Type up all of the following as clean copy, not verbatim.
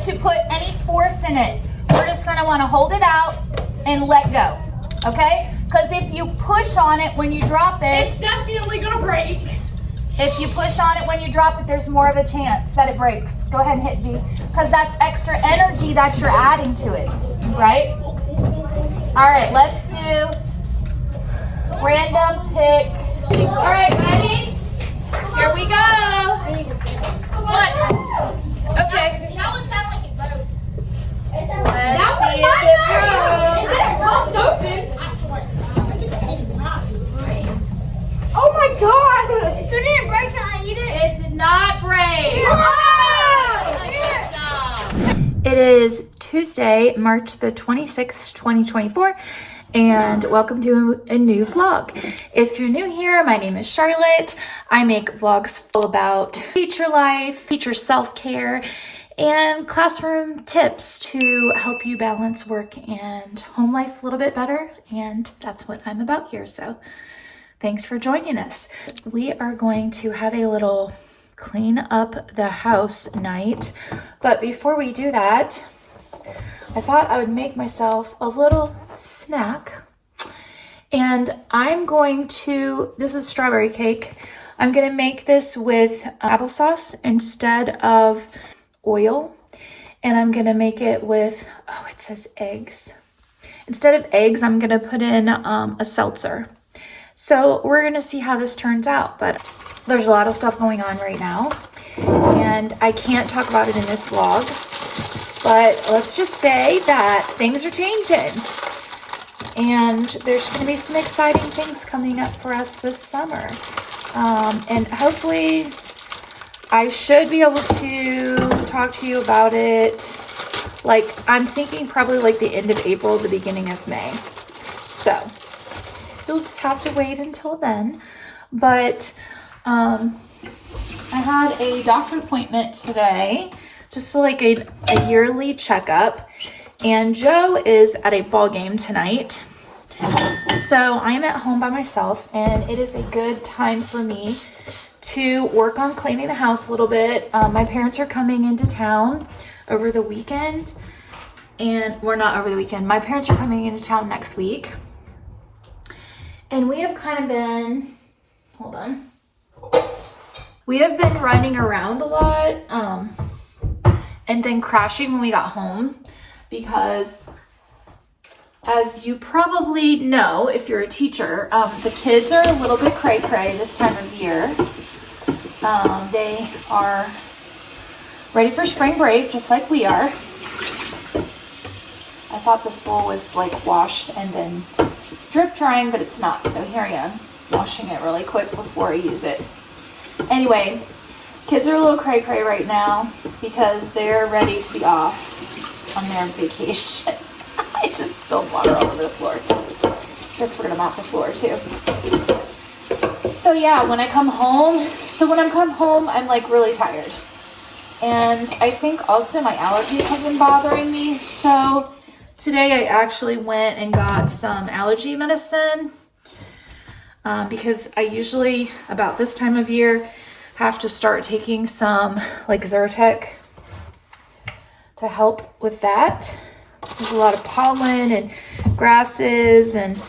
to put any force in it. We're just gonna wanna hold it out and let go, okay? Because if you push on it when you drop it, it's definitely gonna break. If you push on it when you drop it, there's more of a chance that it breaks. Go ahead and hit V, because that's extra energy that you're adding to it, right? All right, let's do random pick. All right, ready? Here we go. One. Okay. That one sounds like it broke. Let's see if it broke. It popped open. I swear. It did not break. Oh my god! So did it break? Can I eat it? It did not break. Ah! It is Tuesday, March the 26th, 2024, and welcome to a new vlog. If you're new here, my name is Charlotte. I make vlogs all about teacher life, teacher self-care, and classroom tips to help you balance work and home life a little bit better, and that's what I'm about here, so thanks for joining us. We are going to have a little clean up the house night, but before we do that, I thought I would make myself a little snack, and I'm going to, this is strawberry cake. I'm gonna make this with applesauce instead of oil, and I'm gonna make it with, oh, it says eggs. Instead of eggs, I'm gonna put in a seltzer. So we're gonna see how this turns out, but there's a lot of stuff going on right now, and I can't talk about it in this vlog, but let's just say that things are changing, and there's gonna be some exciting things coming up for us this summer. And hopefully I should be able to talk to you about it, like, I'm thinking probably like the end of April, the beginning of May. So you'll just have to wait until then. But I had a doctor appointment today, just like a yearly checkup, and Joe is at a ball game tonight. So I'm at home by myself, and it is a good time for me to work on cleaning the house a little bit. My parents are coming into town over the weekend, and we're not over the weekend. My parents are coming into town next week. And we have kind of been, hold on. We have been running around a lot, and then crashing when we got home, because as you probably know, if you're a teacher, the kids are a little bit cray-cray this time of year. They are ready for spring break, just like we are. I thought this bowl was like washed and then drip drying, but it's not. So here I am, washing it really quick before I use it. Anyway, kids are a little cray-cray right now because they're ready to be off on their vacation. I just spilled water all over the floor. Oops. Guess we're gonna mop the floor too. So yeah, when I come home, I'm like really tired. And I think also my allergies have been bothering me. So today I actually went and got some allergy medicine, because I usually about this time of year have to start taking some like Zyrtec to help with that. There's a lot of pollen and grasses and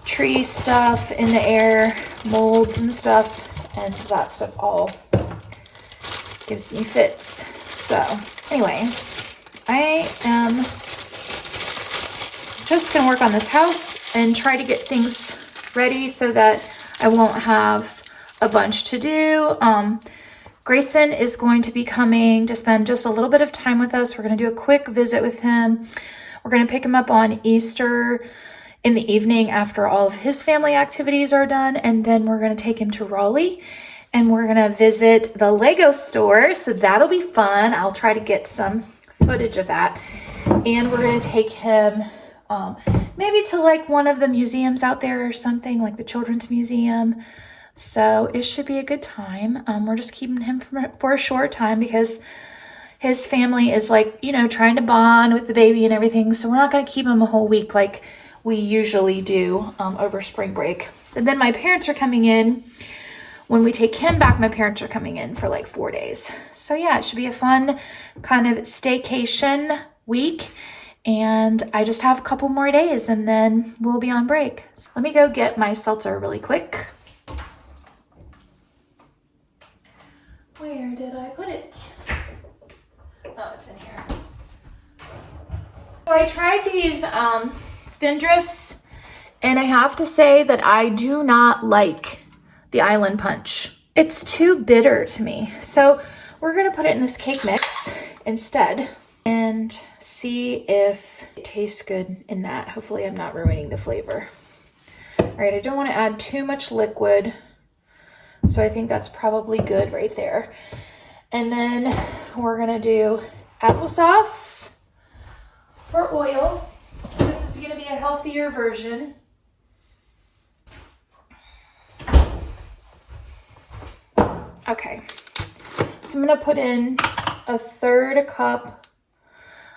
tree stuff in the air, molds and stuff, and that stuff all gives me fits. So anyway, I am just gonna work on this house and try to get things ready so that I won't have a bunch to do. Grayson is going to be coming to spend just a little bit of time with us. We're going to do a quick visit with him. We're going to pick him up on Easter in the evening after all of his family activities are done. And then we're going to take him to Raleigh and we're going to visit the Lego store. So that'll be fun. I'll try to get some footage of that. And we're going to take him maybe to like one of the museums out there or something, like the Children's Museum. So it should be a good time. We're just keeping him for a short time because his family is like, you know, trying to bond with the baby and everything. So we're not going to keep him a whole week like we usually do over spring break. And then my parents are coming in when we take him back, my parents are coming in for like 4 days. So yeah, it should be a fun kind of staycation week. And I just have a couple more days and then we'll be on break. So let me go get my seltzer really quick. Where did I put it? Oh, it's in here. So I tried these Spindrifts, and I have to say that I do not like the Island Punch. It's too bitter to me. So we're gonna put it in this cake mix instead and see if it tastes good in that. Hopefully I'm not ruining the flavor. All right, I don't want to add too much liquid, so I think that's probably good right there. And then we're gonna do applesauce for oil. So this is gonna be a healthier version. Okay, so I'm gonna put in a third cup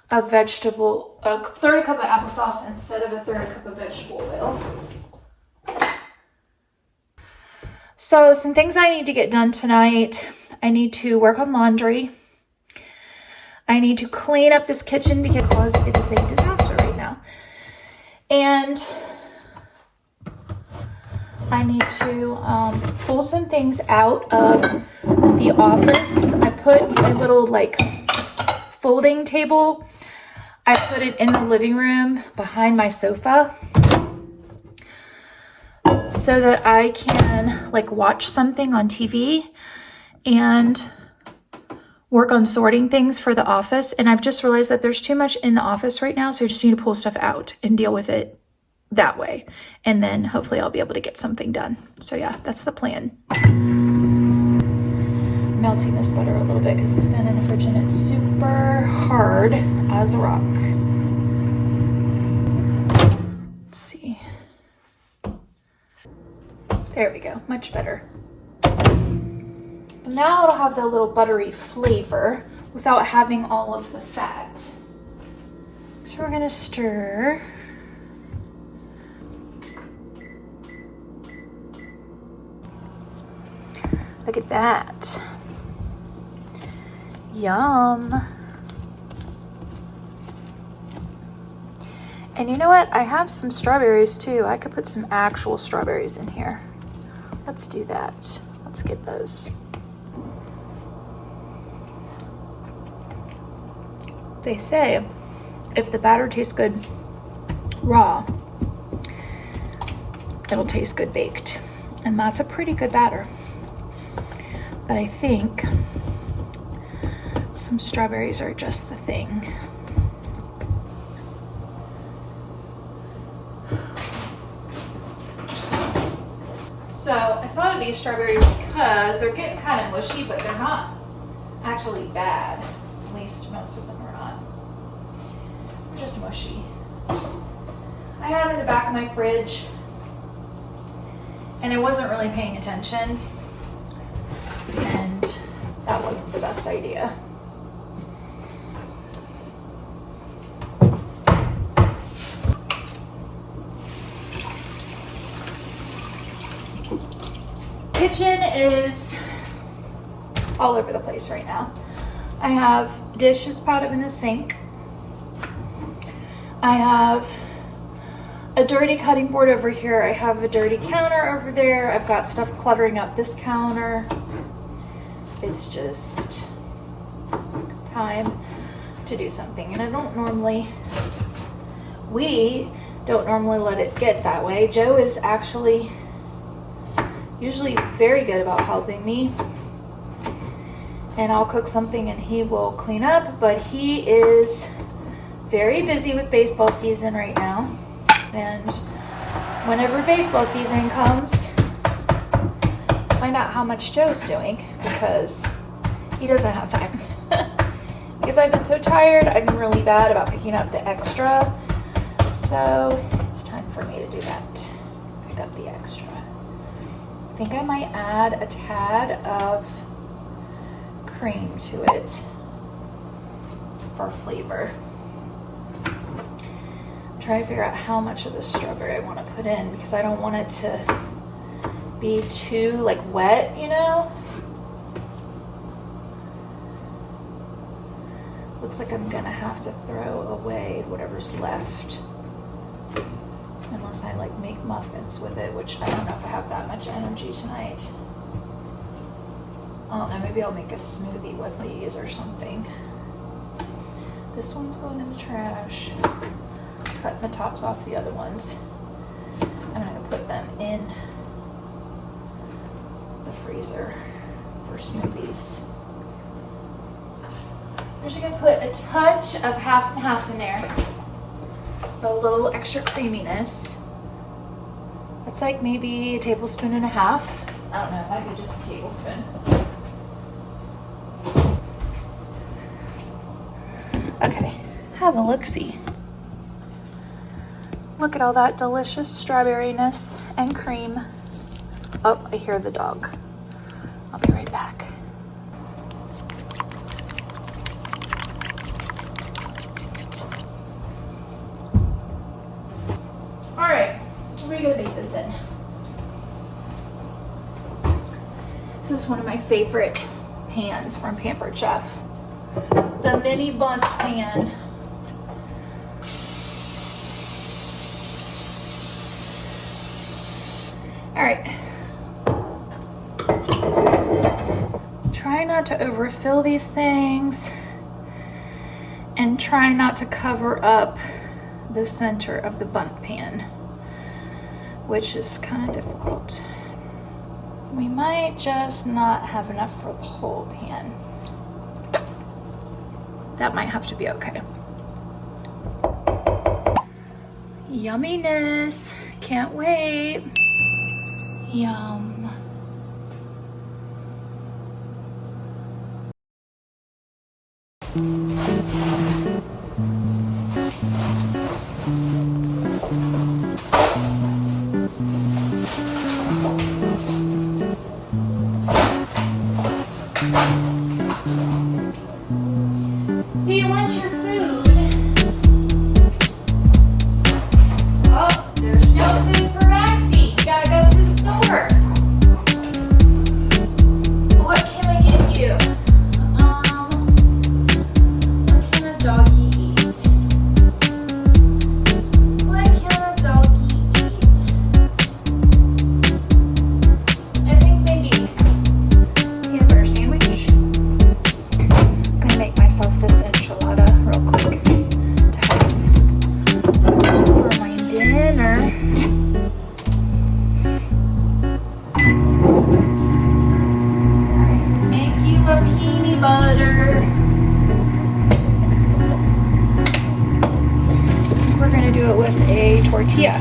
of applesauce instead of a third cup of vegetable oil. So some things I need to get done tonight. I need to work on laundry. I need to clean up this kitchen because it is a disaster right now. And I need to pull some things out of the office. I put a little like folding table. I put it in the living room behind my sofa so that I can like watch something on TV and work on sorting things for the office. And I've just realized that there's too much in the office right now, so I just need to pull stuff out and deal with it that way. And then hopefully I'll be able to get something done. So yeah, that's the plan. Melting this butter a little bit because it's been in the fridge and it's super hard as a rock. Let's see. There we go, much better. So now it'll have that little buttery flavor without having all of the fat. So we're gonna stir. Look at that. Yum. And you know what? I have some strawberries too. I could put some actual strawberries in here. Let's do that. Let's get those. They say if the batter tastes good raw, it'll taste good baked. And that's a pretty good batter. But I think some strawberries are just the thing. So I thought of these strawberries because they're getting kind of mushy, but they're not actually bad. At least most of them are not. They're just mushy. I had it in the back of my fridge and I wasn't really paying attention. And that wasn't the best idea. Kitchen is all over the place right now. I have dishes piled up in the sink. I have a dirty cutting board over here. I have a dirty counter over there. I've got stuff cluttering up this counter. It's just time to do something. And we don't normally let it get that way. Joe is actually usually very good about helping me. And I'll cook something and he will clean up, but he is very busy with baseball season right now. And whenever baseball season comes, find out how much Joe's doing because he doesn't have time. Because I've been so tired, I've been really bad about picking up the extra. So it's time for me to do that. Pick up the extra. I think I might add a tad of cream to it for flavor. I'm trying to figure out how much of the strawberry I want to put in because I don't want it to be too like wet, you know? Looks like I'm gonna have to throw away whatever's left. Unless I like make muffins with it, which I don't know if I have that much energy tonight. I don't know, maybe I'll make a smoothie with these or something. This one's going in the trash. Cut the tops off the other ones. I'm gonna put them in the freezer for smoothies. I'm just gonna put a touch of half and half in there. A little extra creaminess. That's like maybe a tablespoon and a half. I don't know, it might be just a tablespoon. Okay, have a look-see. Look at all that delicious strawberryness and cream. Oh, I hear the dog. I'll be right back. All right, what are we gonna make this in? This is one of my favorite pans from Pampered Chef. The mini bundt pan. All right. Try not to overfill these things and try not to cover up the center of the bundt pan, which is kind of difficult. We might just not have enough for the whole pan. That might have to be okay. Yumminess, can't wait. Yum. Do you want your food? Oh, there's no food for Maxie. You gotta go to the store. What can I give you? What can a doggy eat? What can a doggy eat? I think maybe peanut butter sandwich. I'm gonna make myself this enchilada real quick to have for my dinner. Let's make you a peanut butter. We're gonna do it with a tortilla.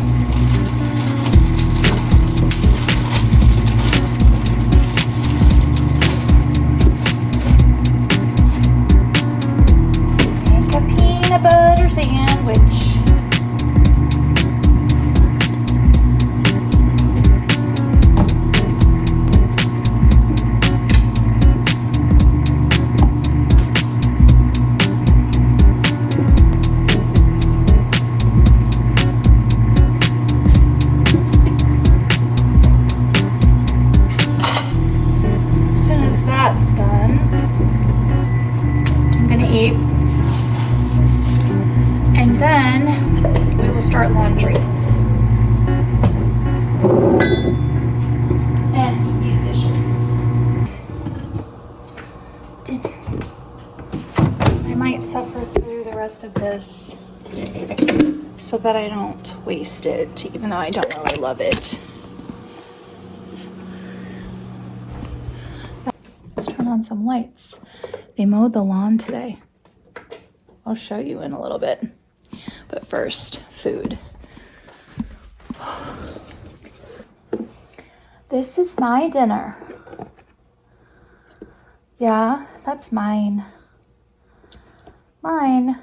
Make a peanut butter sandwich. As soon as that's done, I'm gonna eat. And then we will start laundry. And these dishes. Dinner. I might suffer through the rest of this so that I don't waste it, even though I don't really love it. Let's turn on some lights. They mowed the lawn today. I'll show you in a little bit. But first, food. This is my dinner. Yeah, that's mine. Mine.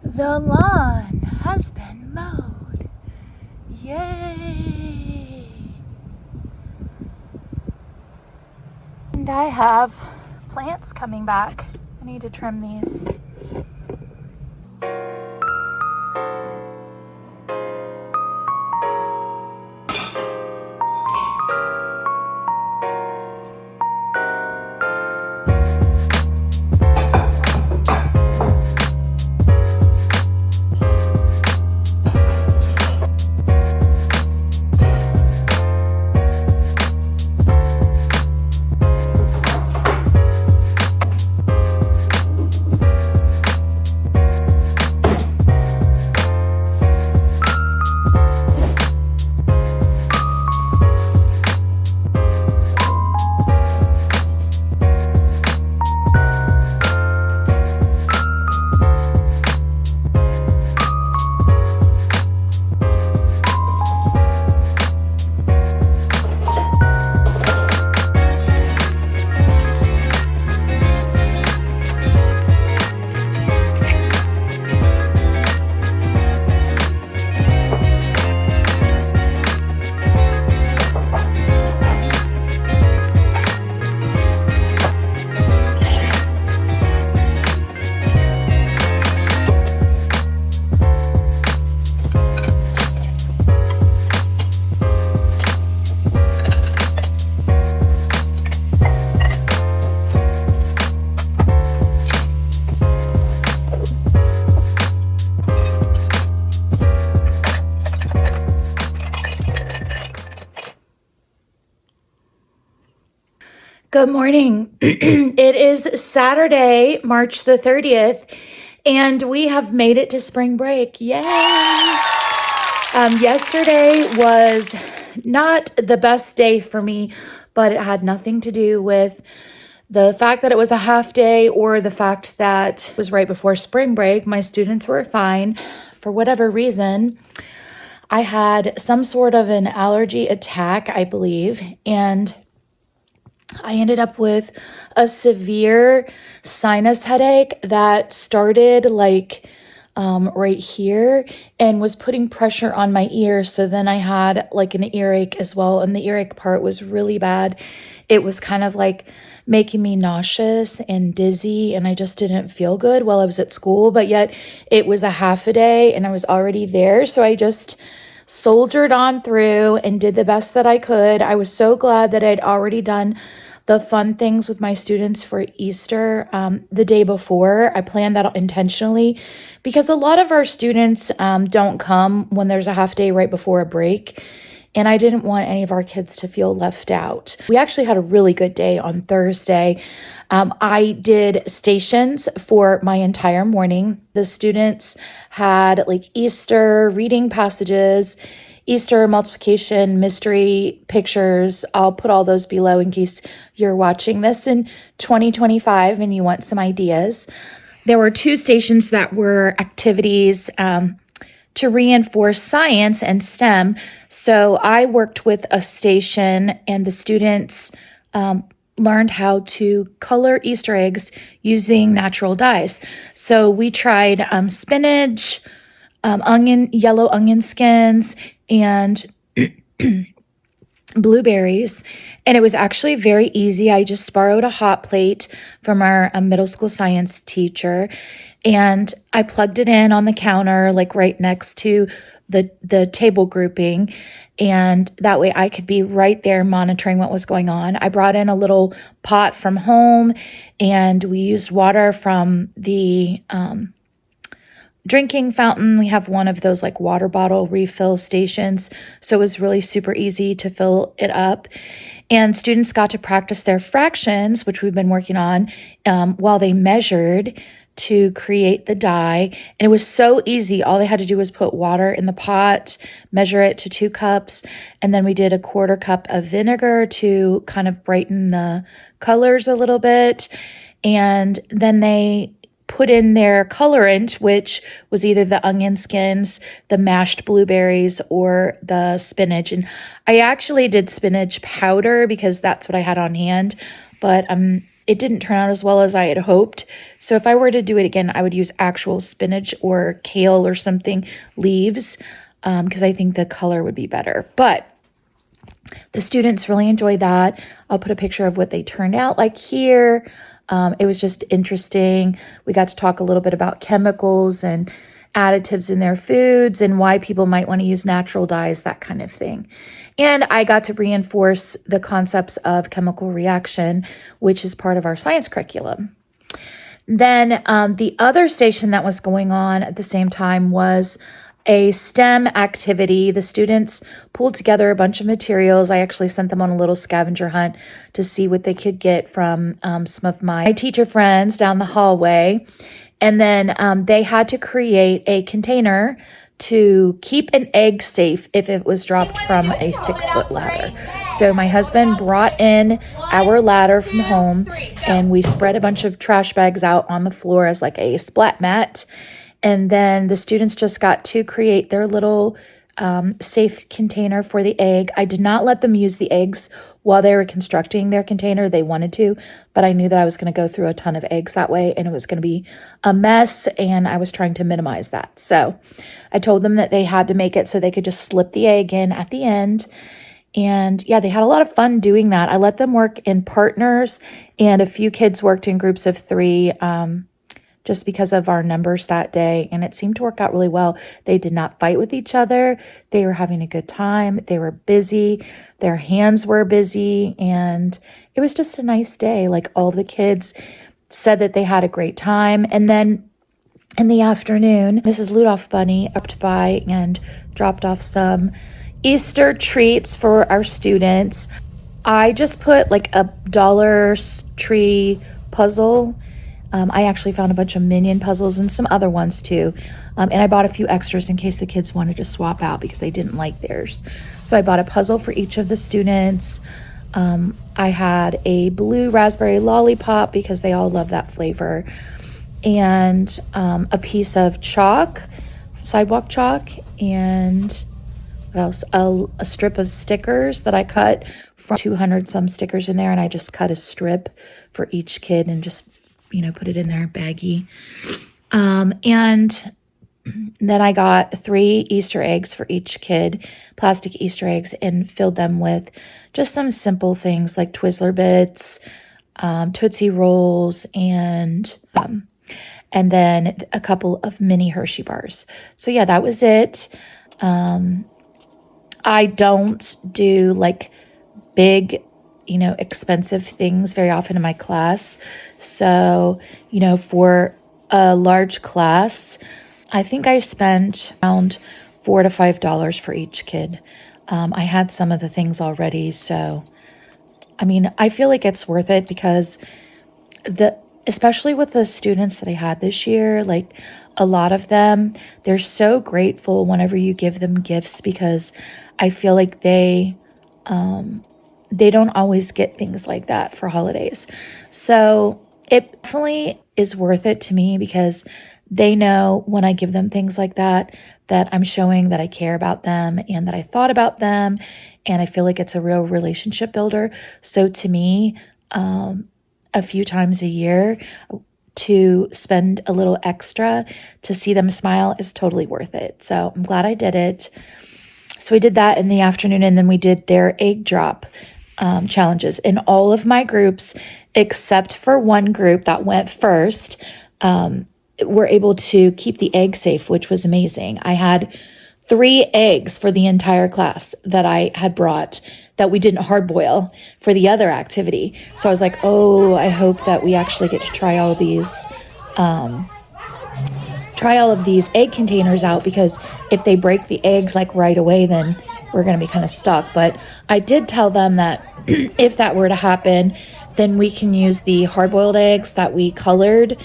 The lawn has been mowed. Yay! And I have plants coming back. I need to trim these. Good morning. It is Saturday, March the 30th, and we have made it to spring break. Yay! Yesterday was not the best day for me, but it had nothing to do with the fact that it was a half day or the fact that it was right before spring break. My students were fine. For whatever reason, I had some sort of an allergy attack, I believe, and I ended up with a severe sinus headache that started right here and was putting pressure on my ear. So then I had like an earache as well. And the earache part was really bad. It was kind of like making me nauseous and dizzy. And I just didn't feel good while I was at school. But yet it was a half a day and I was already there. So I just soldiered on through and did the best that I could. I was so glad that I'd already done the fun things with my students for Easter the day before. I planned that intentionally because a lot of our students don't come when there's a half day right before a break. And I didn't want any of our kids to feel left out. We actually had a really good day on Thursday. I did stations for my entire morning. The students had like Easter reading passages, Easter multiplication, mystery pictures. I'll put all those below in case you're watching this in 2025 and you want some ideas. There were 2 stations that were activities to reinforce science and STEM. So I worked with a station and the students learned how to color Easter eggs using natural dyes. So we tried spinach, yellow onion skins, and blueberries. And it was actually very easy. I just borrowed a hot plate from our middle school science teacher. And I plugged it in on the counter, like right next to the table grouping. And that way I could be right there monitoring what was going on. I brought in a little pot from home and we used water from the drinking fountain. We have one of those like water bottle refill stations. So it was really super easy to fill it up. And students got to practice their fractions, which we've been working on while they measured to create the dye. And it was so easy. All they had to do was put water in the pot, measure it to 2 cups. And then we did a 1/4 cup of vinegar to kind of brighten the colors a little bit. And then they put in their colorant, which was either the onion skins, the mashed blueberries, or the spinach. And I actually did spinach powder because that's what I had on hand. But it didn't turn out as well as I had hoped. So if I were to do it again, I would use actual spinach or kale or something, leaves, because I think the color would be better. But the students really enjoyed that. I'll put a picture of what they turned out like here. It was just interesting. We got to talk a little bit about chemicals and additives in their foods and why people might want to use natural dyes, that kind of thing. And I got to reinforce the concepts of chemical reaction, which is part of our science curriculum. Then the other station that was going on at the same time was a STEM activity. The students pulled together a bunch of materials. I actually sent them on a little scavenger hunt to see what they could get from some of my teacher friends down the hallway. And then they had to create a container to keep an egg safe if it was dropped from a 6-foot ladder. So my husband brought in our ladder from home, and we spread a bunch of trash bags out on the floor as like a splat mat. And then the students just got to create their little safe container for the egg. I did not let them use the eggs while they were constructing their container. They wanted to, but I knew that I was going to go through a ton of eggs that way and it was going to be a mess, and I was trying to minimize that. So I told them that they had to make it so they could just slip the egg in at the end. And yeah, they had a lot of fun doing that. I let them work in partners, and a few kids worked in groups of 3, just because of our numbers that day. And it seemed to work out really well. They did not fight with each other. They were having a good time. They were busy. Their hands were busy. And it was just a nice day. Like, all the kids said that they had a great time. And then in the afternoon, Mrs. Ludolph Bunny upped by and dropped off some Easter treats for our students. I just put like a Dollar Tree puzzle. I actually found a bunch of Minion puzzles and some other ones too. And I bought a few extras in case the kids wanted to swap out because they didn't like theirs. So I bought a puzzle for each of the students. I had a blue raspberry lollipop because they all love that flavor. And a piece of chalk, sidewalk chalk, and what else? A strip of stickers that I cut from 200 some stickers in there. And I just cut a strip for each kid and just put it in their baggie. And then I got 3 Easter eggs for each kid, plastic Easter eggs, and filled them with just some simple things like Twizzler bits, Tootsie Rolls, and then a couple of mini Hershey bars. So yeah, that was it. I don't do like big expensive things very often in my class. So, for a large class, I think I spent around $4 to $5 for each kid. I had some of the things already. So, I feel like it's worth it because especially with the students that I had this year, like a lot of them, they're so grateful whenever you give them gifts because I feel like they don't always get things like that for holidays. So it definitely is worth it to me because they know when I give them things like that I'm showing that I care about them and that I thought about them. And I feel like it's a real relationship builder. So to me, a few times a year to spend a little extra to see them smile is totally worth it. So I'm glad I did it. So we did that in the afternoon, and then we did their egg drop challenges in all of my groups, except for one group that went first, were able to keep the egg safe, which was amazing. I had 3 eggs for the entire class that I had brought that we didn't hard boil for the other activity. So I was like, oh, I hope that we actually get to try all of these egg containers out, because if they break the eggs like right away, then we're going to be kind of stuck. But I did tell them that if that were to happen, then we can use the hard-boiled eggs that we colored,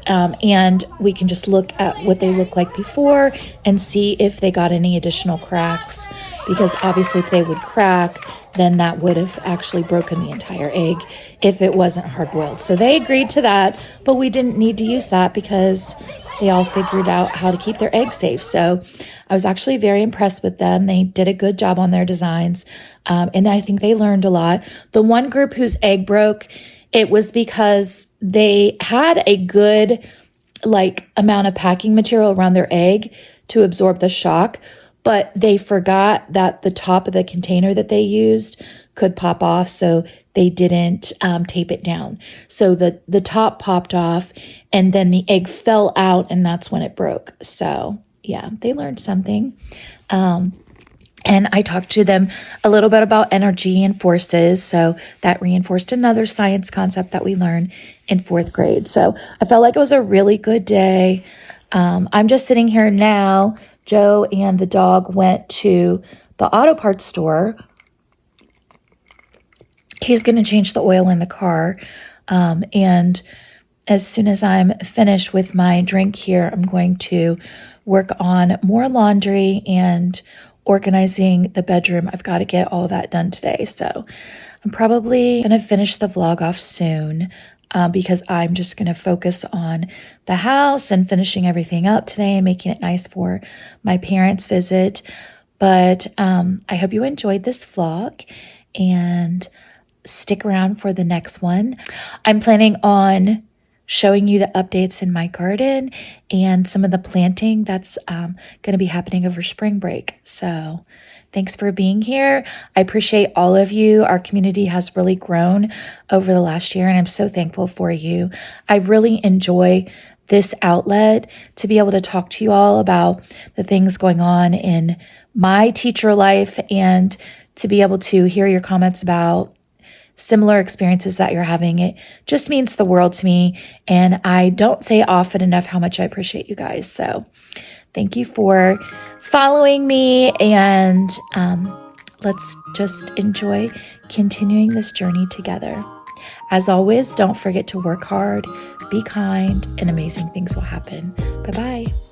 and we can just look at what they look like before and see if they got any additional cracks, because obviously if they would crack, then that would have actually broken the entire egg if it wasn't hard-boiled. So they agreed to that, but we didn't need to use that because they all figured out how to keep their eggs safe. So I was actually very impressed with them. They did a good job on their designs. And I think they learned a lot. The one group whose egg broke, it was because they had a good amount of packing material around their egg to absorb the shock, but they forgot that the top of the container that they used could pop off, so they didn't tape it down. So the top popped off, and then the egg fell out, and that's when it broke. So yeah, they learned something. And I talked to them a little bit about energy and forces. So that reinforced another science concept that we learned in 4th grade. So I felt like it was a really good day. I'm just sitting here now. Joe and the dog went to the auto parts store. He's going to change the oil in the car. And as soon as I'm finished with my drink here, I'm going to work on more laundry and organizing the bedroom. I've got to get all that done today. So I'm probably going to finish the vlog off soon because I'm just going to focus on the house and finishing everything up today and making it nice for my parents' visit. But I hope you enjoyed this vlog and stick around for the next one. I'm planning on showing you the updates in my garden and some of the planting that's going to be happening over spring break. So thanks for being here. I appreciate all of you. Our community has really grown over the last year, and I'm so thankful for you. I really enjoy this outlet to be able to talk to you all about the things going on in my teacher life and to be able to hear your comments about similar experiences that you're having. It just means the world to me. And I don't say often enough how much I appreciate you guys. So thank you for following me. And let's just enjoy continuing this journey together. As always, don't forget to work hard, be kind, and amazing things will happen. Bye-bye.